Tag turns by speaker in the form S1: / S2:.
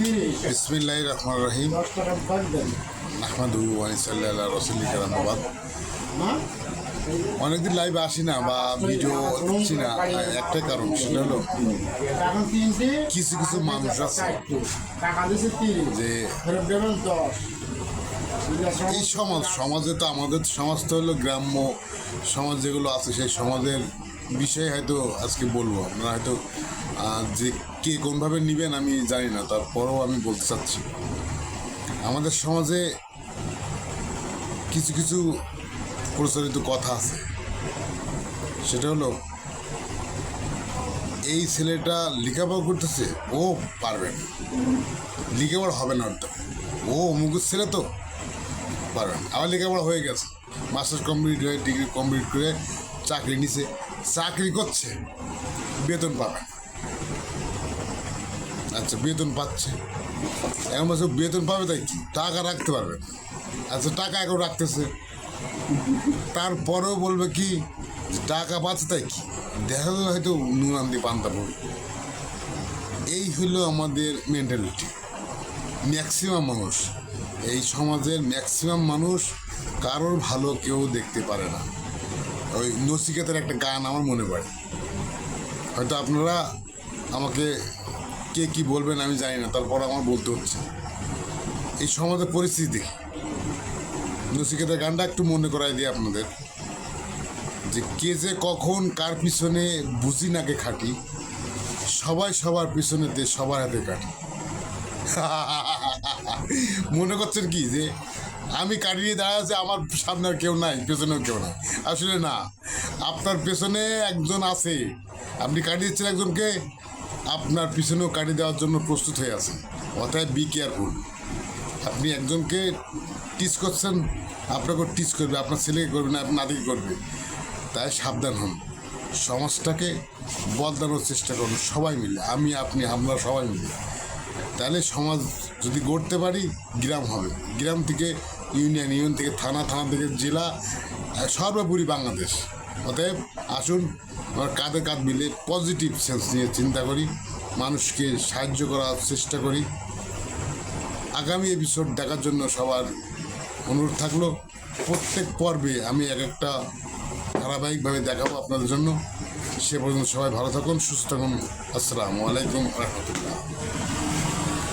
S1: বিসমিল্লাহির রহমানির রহিম। আহমাদু ওয়া সাল্লি আলা রাসূলিল কারীম। অনেকদিন লাইভে আসি না বা ভিডিও দিচ্ছি না, একটাই কারণ, সেটা হলো কিছু কিছু মানুষ আছে যে এই সমাজে তো আমাদের সমাজ তো হলো গ্রাম্য সমাজ যেগুলো আছে, সেই সমাজের বিষয়ে হয়তো আজকে বলবো। আপনারা হয়তো যে কে কোনভাবে নেবেন আমি জানি না, তারপরেও আমি বলতে চাচ্ছি আমাদের সমাজে কিছু কিছু প্রচলিত কথা আছে। সেটা হলো, এই ছেলেটা লেখাপড়া করতেছে, ও পারবে না, লেখাপড়া হবে না, ও অমুকের ছেলে তো পারবে না। আবার লেখাপড়া হয়ে গেছে, মাস্টার্স কমপ্লিট হয়ে ডিগ্রি কমপ্লিট করে চাকরি নিছে, চাকরি করছে, বেতন পাবে। আচ্ছা, বেতন পাচ্ছে, এখন বছর বেতন পাবে, তাই কি টাকা রাখতে পারবে না। আচ্ছা, টাকা এখন রাখতেছে, তারপরেও বলবে কি টাকা পাচ্ছে, তাই কি দেখা যাবে হয়তো নুন দিয়ে পান্তা পড়বে। এই হলো আমাদের মেন্টালিটি। ম্যাক্সিমাম মানুষ, এই সমাজের ম্যাক্সিমাম মানুষ কারোর ভালো কেউ দেখতে পারে না। ওই নচিকেতার একটা গান আমার মনে পড়ে, হয়তো আপনারা আমাকে কে কি বলবেন আমি জানি না, তারপর আমার বলতে হচ্ছে। এই সমাজের পরিস্থিতি দেখি নচিকেতার গানটা একটু মনে করাই দিই আপনাদের, যে কে যে কখন কার পিছনে বুঝি নাকে খাটি, সবাই সবার পিছনেতে সবার হাতে কাটি। মনে করছেন কি যে আমি কাটিয়ে দাঁড়া আছে, আমার সামনে আর কেউ নাই, পেছনেও কেউ নাই? আসলে না, আপনার পেছনে একজন আছে, আপনি কাটিয়ে দিচ্ছেন একজনকে, আপনার পিছনেও কাটিয়ে দেওয়ার জন্য প্রস্তুত হয়ে আছে। অতএব বি কেয়ারফুল। আপনি একজনকে টিচ করছেন, আপনাকে টিচ করবে, আপনার ছেলেকে করবে না, আপনার নাতিকে করবে। তাই সাবধান হন, সমাজটাকে বদলানোর চেষ্টা করুন সবাই মিলে, আমি আপনি আমরা সবাই মিলে। তাহলে সমাজ যদি গড়তে পারি, গ্রাম হবে, গ্রাম থেকে ইউনিয়ন, ইউনিয়ন থেকে থানা, থানা থেকে জেলা, সর্বোপরি বাংলাদেশ। অতএব আসুন আমরা কাঁধে কাঁধ মিলে পজিটিভ সেন্স নিয়ে চিন্তা করি, মানুষকে সাহায্য করার চেষ্টা করি। আগামী এপিসোড দেখার জন্য সবার অনুরোধ থাকলো। প্রত্যেক পর্বে আমি এক একটা ধারাবাহিকভাবে দেখাবো আপনাদের জন্য। সে পর্যন্ত সবাই ভালো থাকুন, সুস্থ থাকুন। আসসালামু আলাইকুম রহমতুল্লাহ।